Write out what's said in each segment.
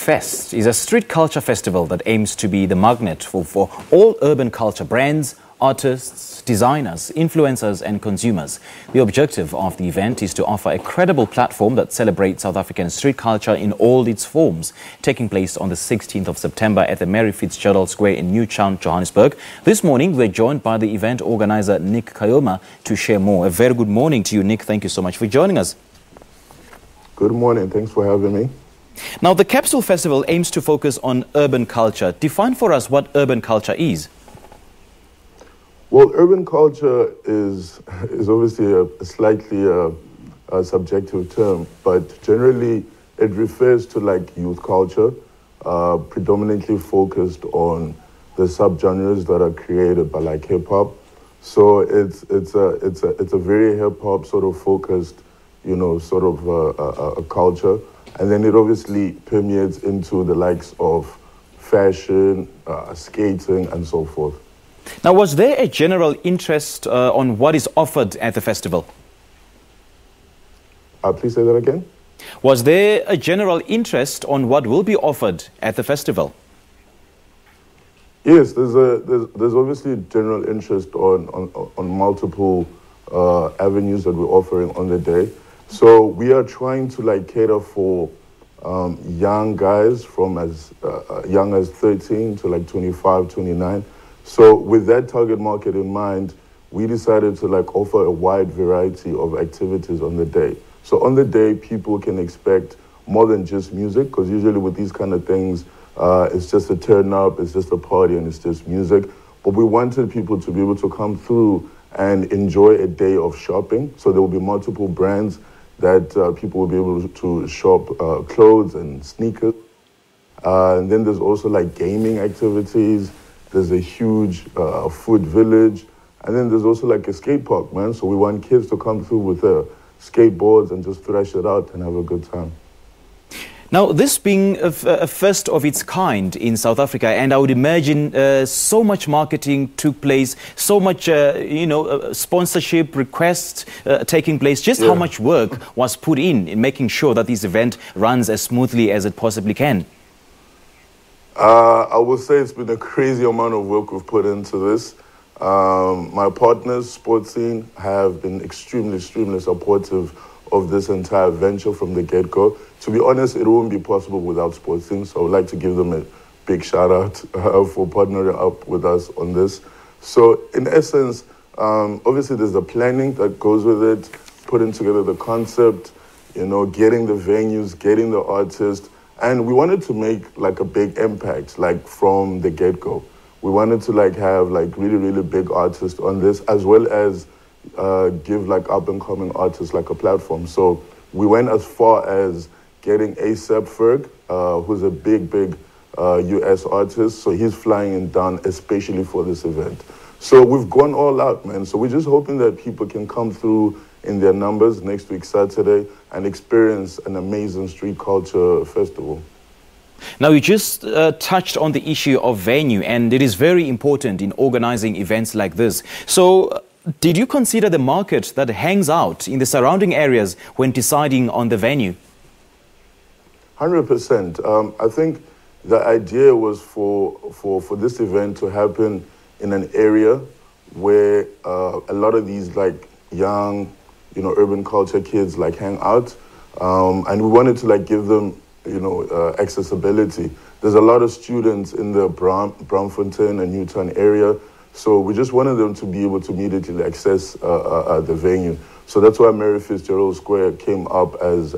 Fest is a street culture festival that aims to be the magnet for all urban culture brands, artists, designers, influencers and consumers. The objective of the event is to offer a credible platform that celebrates South African street culture in all its forms, taking place on the 16th of September at the Mary Fitzgerald Square in Newtown, Johannesburg. This morning, we're joined by the event organizer, Nick Kaoma, to share more. A very good morning to you, Nick. Thank you so much for joining us. Good morning. Thanks for having me. Now, the Capsule Festival aims to focus on urban culture. Define for us what urban culture is. Well, urban culture is obviously a slightly subjective term, but generally it refers to like youth culture, predominantly focused on the subgenres that are created by like hip hop. So it's a very hip hop sort of focused, you know, sort of a culture. And then it obviously permeates into the likes of fashion, skating, and so forth. Now, was there a general interest on what is offered at the festival? Please say that again. Was there a general interest on what will be offered at the festival? Yes, there's obviously general interest on multiple avenues that we're offering on the day. So we are trying to like cater for young guys from as young as 13 to like 25, 29. So with that target market in mind, we decided to like offer a wide variety of activities on the day. So on the day, people can expect more than just music, because usually with these kind of things, it's just a turn up, it's just a party, and it's just music. But we wanted people to be able to come through and enjoy a day of shopping. So there will be multiple brands that people will be able to shop clothes and sneakers. And then there's also like gaming activities. There's a huge food village. And then there's also like a skate park, man. So we want kids to come through with their skateboards and just thrash it out and have a good time. Now, this being a first of its kind in South Africa, and I would imagine so much marketing took place, so much, sponsorship requests taking place. Just how much work was put in making sure that this event runs as smoothly as it possibly can? I would say it's been a crazy amount of work we've put into this. My partners, Sports Scene, have been extremely supportive of this entire venture from the get-go. To be honest, it wouldn't be possible without Sports Scene, so I would like to give them a big shout-out for partnering up with us on this. So, in essence, obviously there's the planning that goes with it, putting together the concept, you know, getting the venues, getting the artists, and we wanted to make like a big impact, like from the get-go. We wanted to like have like really big artists on this, as well as give like up-and-coming artists like a platform. So we went as far as getting A$AP Ferg, who's a big US artist. So he's flying in down especially for this event. So we've gone all out, man. So we're just hoping that people can come through in their numbers next week, Saturday, and experience an amazing street culture festival. Now, you just touched on the issue of venue, and it is very important in organizing events like this. So did you consider the market that hangs out in the surrounding areas when deciding on the venue? 100%. I think the idea was for this event to happen in an area where a lot of these like young, you know, urban culture kids like hang out, and we wanted to like give them, you know, accessibility. There's a lot of students in the Braamfontein and Newtown area, so we just wanted them to be able to immediately access the venue. So that's why Mary Fitzgerald Square came up as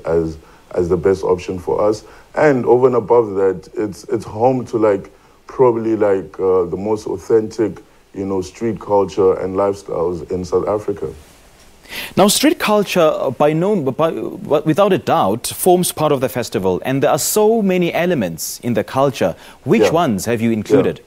the best option for us. And over and above that, it's home to like probably like the most authentic, you know, street culture and lifestyles in South Africa. Now, street culture, without a doubt, forms part of the festival, and there are so many elements in the culture. Which ones have you included? Yeah.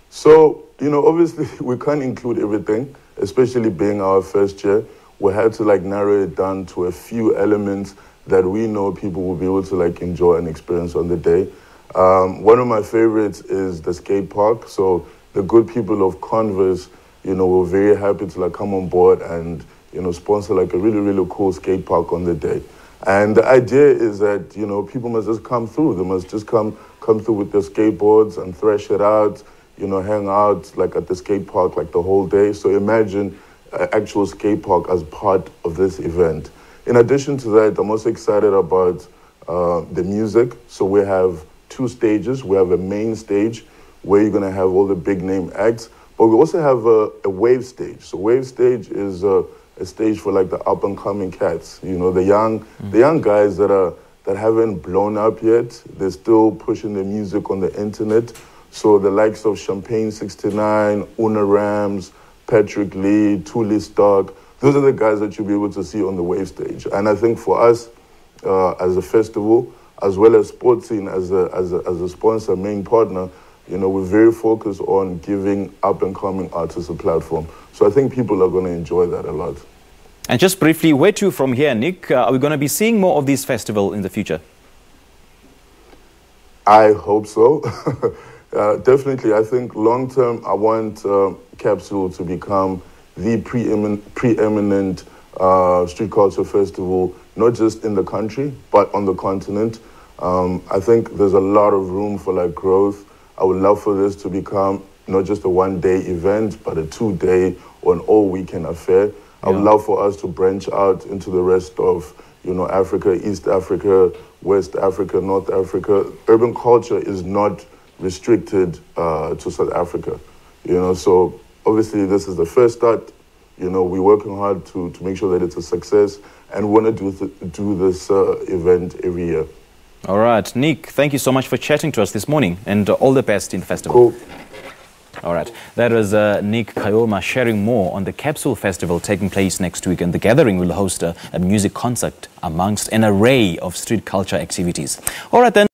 So, you know, obviously we can't include everything, especially being our first year. We had to like narrow it down to a few elements that we know people will be able to like enjoy and experience on the day. One of my favorites is the skate park. So the good people of Converse, you know, we're very happy to like come on board and, you know, sponsor like a really cool skate park on the day. And the idea is that, you know, people must just come through. They must just come through with their skateboards and thrash it out, you know, hang out like at the skate park like the whole day. So imagine an actual skate park as part of this event. In addition to that, I'm also excited about the music. So we have 2 stages. We have a main stage where you're going to have all the big name acts, but we also have a wave stage. So wave stage is a stage for like the up and coming cats. You know, the young guys that haven't blown up yet. They're still pushing the music on the internet. So the likes of Champagne 69, Una Rams, Patrick Lee, Thuli Stark, those are the guys that you'll be able to see on the wave stage. And I think for us as a festival, as well as Sports Scene as a sponsor, main partner, you know, we're very focused on giving up-and-coming artists a platform. So I think people are going to enjoy that a lot. And just briefly, where to from here, Nick? Are we going to be seeing more of this festival in the future? I hope so. Definitely. I think long-term, I want Capsule to become the preeminent street culture festival, not just in the country, but on the continent. I think there's a lot of room for like growth. I would love for this to become not just a one-day event, but a 2-day or an all-weekend affair. I would love for us to branch out into the rest of, you know, Africa, East Africa, West Africa, North Africa. Urban culture is not restricted to South Africa, you know. So obviously this is the first start. You know, we're working hard to make sure that it's a success, and we want to do this event every year. All right, Nick, thank you so much for chatting to us this morning, and all the best in the festival. Cool. All right, that was Nick Kaoma sharing more on the Capsule Festival taking place next week, and the gathering will host a music concert amongst an array of street culture activities. All right then.